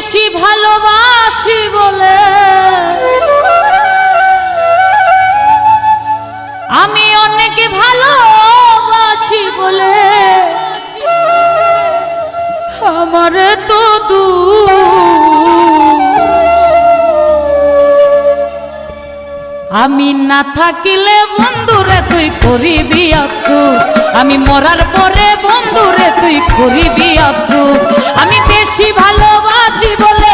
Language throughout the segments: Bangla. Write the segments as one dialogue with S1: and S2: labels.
S1: বেশি ভালোবাসি বলে আমি অনেক ভালোবাসি বলে আমার তো আমি না থাকিলে বন্ধুরে তুই করিবি আফসোস আমি মরার পরে বন্ধুরে তুই করিবি আফসোস আমি বেশি ভালোবাসি বলে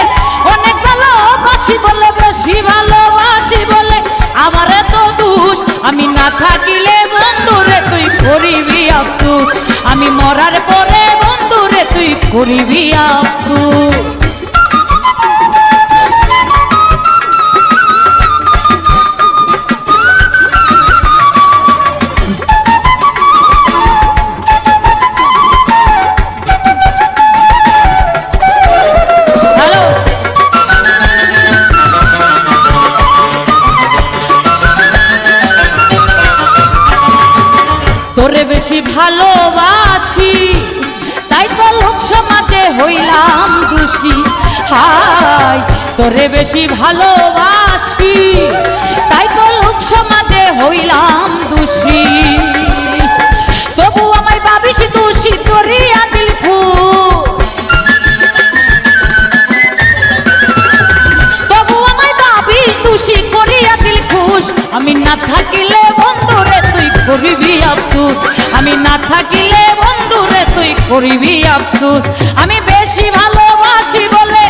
S1: অনেক ভালোবাসি বলে বেশি ভালোবাসি বলে আমার এত দোষ আমি না থাকিলে বন্ধুরে তুই করিবি আফসোস আমি মরার পরে বন্ধুরে তুই করিবি আফসোস তোরে বেশি ভালোবাসি তাই তো লোক সমাজে হইলাম দোষী হাই তোরে বেশি ভালোবাসি তাই তো লোক সমাজে হইলাম দোষী তবু আমায় ভাবিস দোষী করিয়া দিল তবু আমায় ভাবিস দোষী করিয়া দিল খুশ আমি না থাকিলে বন্ধুরে তুই করিবি আফসোস আমি না থাকিলে বন্ধুরে তুই করিবি আফসোস আমি বেশি ভালোবাসি বলে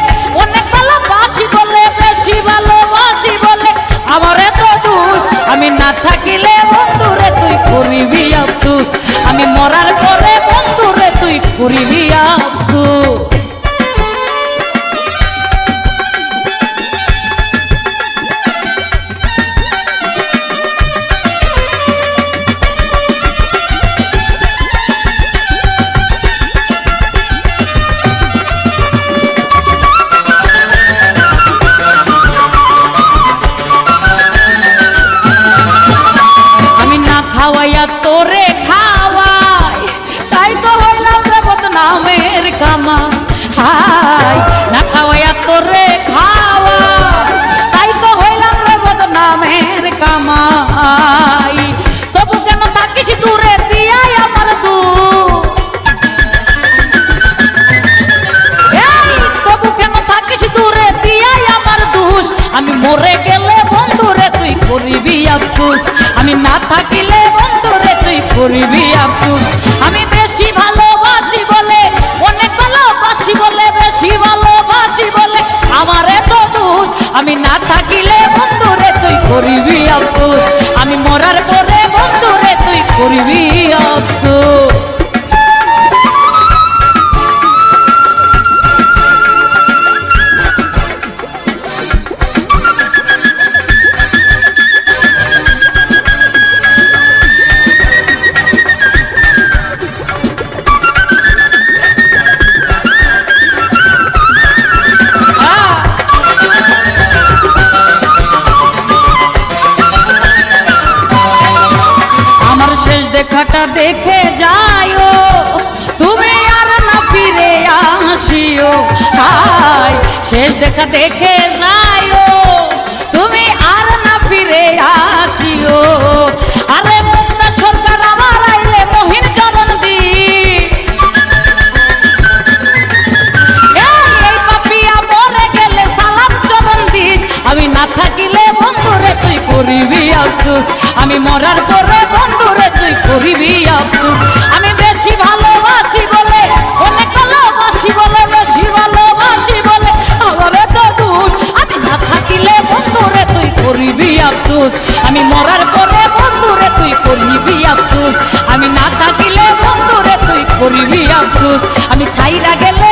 S1: অনেক ভালোবাসি বলে বেশি ভালোবাসি বলে আমার এত দোষ আমি না থাকিলে বন্ধুরে তুই করিবি আফসোস আমি মরার পরে বন্ধুরে তুই করিবি আফসোস খাওয়াইয়া তোরে খাওয়াই তাই তো হইলাম রে বদনামের কামা হাই না খাওয়াইয়া তোরে খাওয়াই তাই তো হইলাম রে বদনামের কামাই তবু কেন থাকিস দূরে দিয়াই আমার তবু কেন থাকিস দূরে দিয়াই আমার দোষ আমি মরে গেলে বন্ধুরে তুই করিবি আফসোস আমি না থাকিলে বন্ধুরে তুই করিবি আফসোস আমি বেশি ভালোবাসি বলে অনেক ভালোবাসি বলে বেশি ভালোবাসি বলে আমার এত দোষ আমি না থাকিলে বন্ধুরে তুই করিবি আফসোস আমি মরার পরে বন্ধুরে তুই করিবি আফসোস দেখাটা দেখে যাইও তুমি আর না ফিরে আসিও হাই শেষ দেখা দেখে যাইও তুমি আর না ফিরে আসিও আরে মুক্তা সরকার আমার আইলে মহিন চরণ দি এই পাপিয়া মরে গেলে সালাম চরণ দিস আমি না থাকিলে বন্ধুরে তুই করিবি আফসোস আমি মরার পরে বন্ধুরে তুই করিবি আফসোস আমি বেশি ভালোবাসি বলে অনেক ভালোবাসি বলে বেশি ভালোবাসি বলে আমার এত দোষ আমি না থাকিলে বন্ধুরে তুই করিবি আফসোস আমি মরার পরে বন্ধুরে তুই করিবি আফসোস আমি না থাকিলে বন্ধুরে তুই করিবি আফসোস আমি ছাইরা গেলে